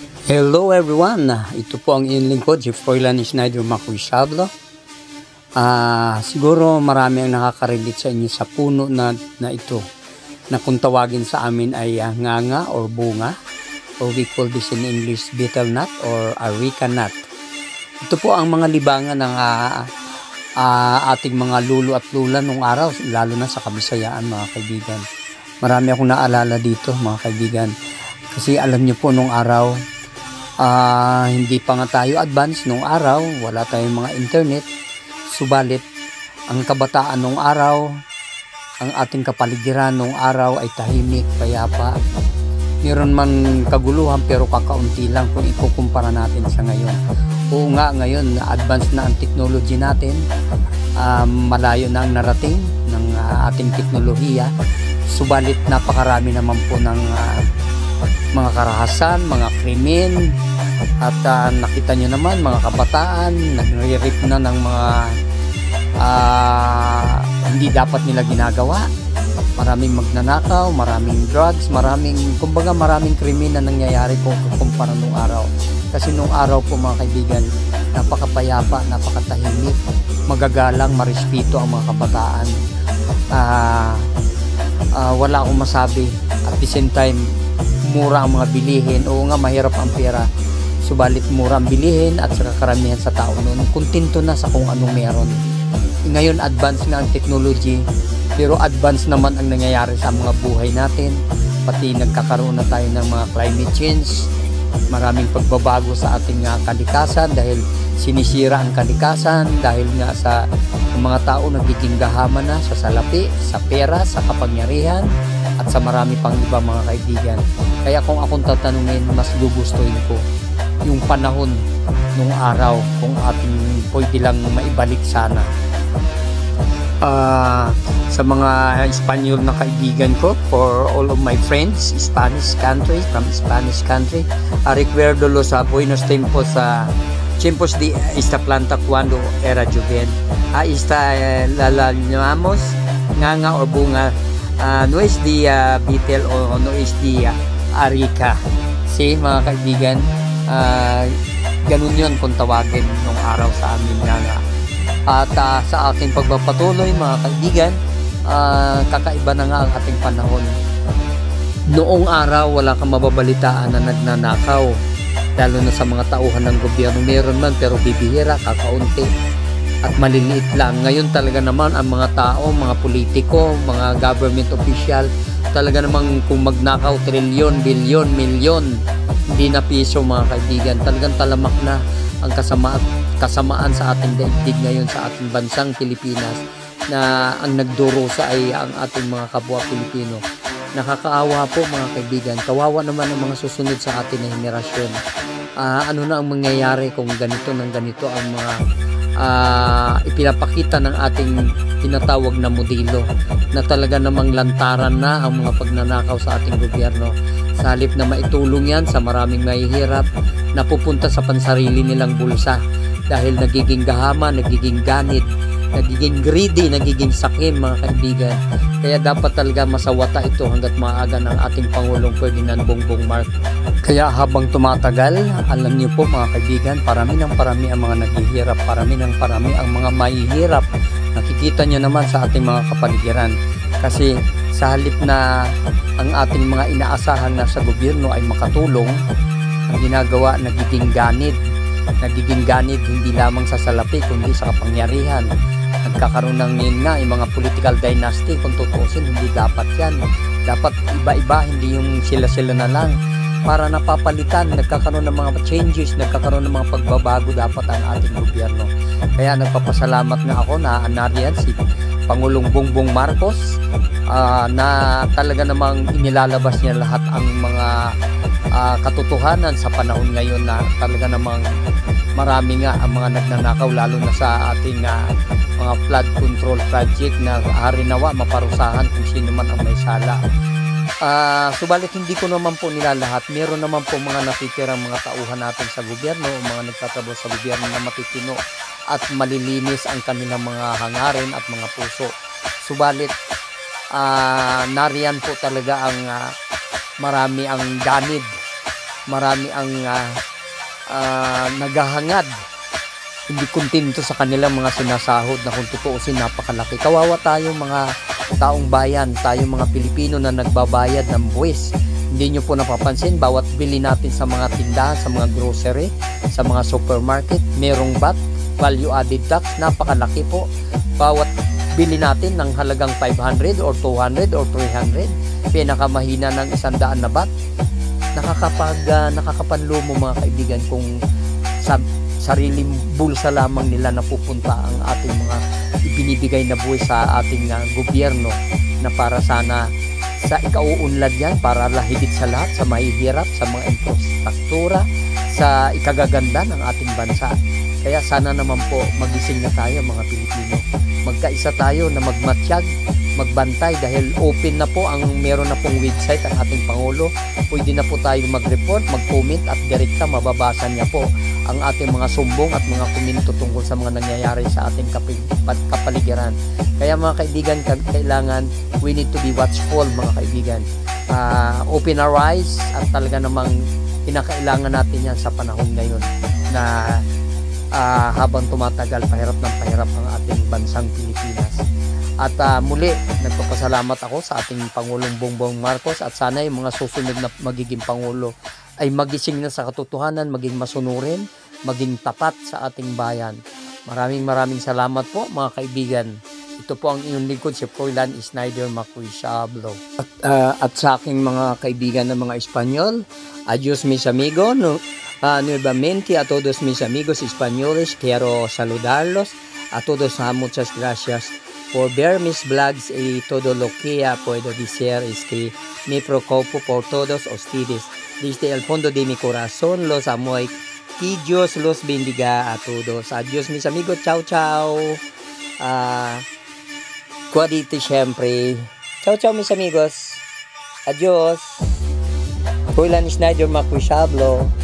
Hello everyone! Ito po ang inyong lingkod, si Froilan Schneider Macuisablo. Siguro marami ang nakaka-relate sa inyo sa puno na ito, na kung tawagin sa amin ay nganga or bunga, or we call this in English betel nut or areca nut. Ito po ang mga libangan ng ating mga lulu at lula nung araw, lalo na sa Kabisayaan, mga kaibigan. Marami akong naalala dito, mga kaibigan, kasi alam niyo po nung araw, hindi pa nga tayo advance nung araw, wala tayong mga internet, subalit ang kabataan nung araw, ang ating kapaligiran nung araw ay tahimik, payapa. Meron man kaguluhan pero kakaunti lang kung ikukumpara natin sa ngayon. Oo nga, ngayon na-advance na ang technology natin, malayo na ang narating ng ating teknolohiya, subalit napakarami naman po ng mga karahasan, mga krimen, at nakita nyo naman mga kabataan nagre-rip na ng mga hindi dapat nila ginagawa. Maraming magnanakaw, maraming drugs, kumbaga maraming krimen na nangyayari kung kumpara nung araw. Kasi nung araw po, mga kaibigan, napakapayapa, napakatahimik, magagalang, marespeto ang mga kabataan. Wala akong masabi. At the same time, mura ang mga bilihin. Oo nga, mahirap ang pera, subalit mura ang bilihin at saka karamihan sa tao noon kontento na sa kung anong meron. Ngayon advance na ang technology, pero advance naman ang nangyayari sa mga buhay natin, pati nagkakaroon na tayo ng mga climate change, maraming pagbabago sa ating kalikasan dahil sinisira ang kalikasan dahil nga sa mga tao nagiging gahaman na sa salapi, sa pera, sa kapangyarihan, at sa marami pang iba, mga kaibigan. Kaya kung akong tatanungin, mas gugustuhin ko yung panahon nung araw kung ating pwede lang maibalik sana. Sa mga Espanyol na kaibigan ko, for all of my friends, from Spanish country, recuerdo los buenos tiempos de esta planta cuando era joven. La llamamos nganga o bunga. No es di betel o no es di areca. See, mga kaibigan, ganun yun kung tawagin nung araw sa amin nga. At sa aking pagpapatuloy, mga kaibigan, kakaiba na nga ang ating panahon. Noong araw, wala kang mababalitaan na nagnanakaw, lalo na sa mga tauhan ng gobyerno. Meron man pero bibihira, kakaunti at maliliit lang. Ngayon talaga naman ang mga tao, mga politiko, mga government official, talaga namang kung magnakaw trilyon, bilyon, milyon, hindi na piso, mga kaibigan. Talagang talamak na ang kasamaan sa ating daigdig ngayon sa ating bansang Pilipinas, na ang nagdurusa ay ang ating mga kapwa Pilipino. Nakakaawa po, mga kaibigan. Kawawa naman ang mga susunod sa atin na henerasyon. Ano na ang mangyayari kung ganito ng ganito ang mga ipinapakita ng ating tinatawag na modelo, na talaga namang lantaran na ang mga pagnanakaw sa ating gobyerno. Sa halip na maitulong yan sa maraming mahihirap, napupunta sa pansarili nilang bulsa dahil nagiging gahama, nagiging ganid, nagiging greedy, nagiging sakim, mga kaibigan. Kaya dapat talaga masawata ito hanggat maaga ng ating Pangulong Ferdinand Bongbong Marcos. Kaya habang tumatagal, alam niyo po, mga kaibigan, parami ng parami ang mga naghihirap, parami ng parami ang mga mahihirap. Nakikita niyo naman sa ating mga kapaligiran. Kasi sa halip na ang ating mga inaasahan na sa gobyerno ay makatulong, ang ginagawa, nagiging ganid hindi lamang sa salapi kundi sa kapangyarihan. Nagkakaroon ng nga yung mga political dynasty. Kung tutusin, hindi dapat yan. Dapat iba-iba, hindi yung sila-sila na lang. Para napapalitan, nagkakaroon ng mga changes, nagkakaroon ng mga pagbabago dapat ang ating gobyerno. Kaya nagpapasalamat nga ako na nariyan si Pangulong Bongbong Marcos, na talaga namang inilalabas niya lahat ang mga katotohanan sa panahon ngayon, na talaga namang marami nga ang mga nagnanakaw, lalo na sa ating mga flood control project, na hari nawa maparusahan kung sino man ang may sala. Subalit hindi ko naman po nilalahat. Meron naman po mga natitirang mga tauhan natin sa gobyerno, o mga nagtatrabaho sa gobyerno na matitino at malilinis ang kanilang mga hangarin at mga puso. Subalit nariyan po talaga ang marami ang ganid marami ang naghahangad, hindi kontento sa kanilang mga sinasahod na kung tutuusin napakalaki. Kawawa tayong mga taong bayan, tayong mga Pilipino na nagbabayad ng buwis. Hindi nyo po napapansin, bawat bili natin sa mga tindahan, sa mga grocery, sa mga supermarket, merong VAT, value added tax, napakalaki po. Bawat bili natin ng halagang 500 or 200 or 300, pinakamahina ng 100 na VAT. Nakakapanlumo mga kaibigan kung sa sariling bulsa lamang nila napupunta ang ating mga ibinibigay na buwis sa ating gobyerno, na para sana sa ikauunlad yan, para higit sa lahat sa mahihirap, sa mga infrastruktura, sa ikagaganda ng ating bansa. Kaya sana naman po magising na tayo mga Pilipino. Magkaisa tayo na magmatsyag, magbantay, dahil open na po meron na pong website ang ating Pangulo. Pwede na po tayo mag-report, mag-comment at direkta mababasa niya po ang ating mga sumbong at mga komento tungkol sa mga nangyayari sa ating kapaligiran. Kaya mga kaibigan, kailangan we need to be watchful mga kaibigan. Open our eyes, at talaga namang kinakailangan natin yan sa panahon ngayon na habang tumatagal, pahirap ng pahirap ang ating bansang Pilipinas. At muli, nagpapasalamat ako sa ating Pangulong Bongbong Marcos, at sana yung mga susunod na magiging Pangulo ay magising na sa katotohanan, maging masunurin, maging tapat sa ating bayan. Maraming salamat po mga kaibigan. Ito po ang inyong lingkod, si Froilan Snyder Macuisablo. At sa aking mga kaibigan ng mga Espanyol, adios mis amigos, nuevamente a todos mis amigos españoles, quiero saludarlos a todos. Muchas gracias por ver mis vlogs, y todo lo que puedo decir es que me preocupo por todos ustedes. Desde el fondo de mi corazón los amo, y que Dios los bendiga a todos. Adios mis amigos, ciao ciao. Cuadite siempre. Ciao ciao mis amigos. Adios. Froilan Snyder Macuisablo.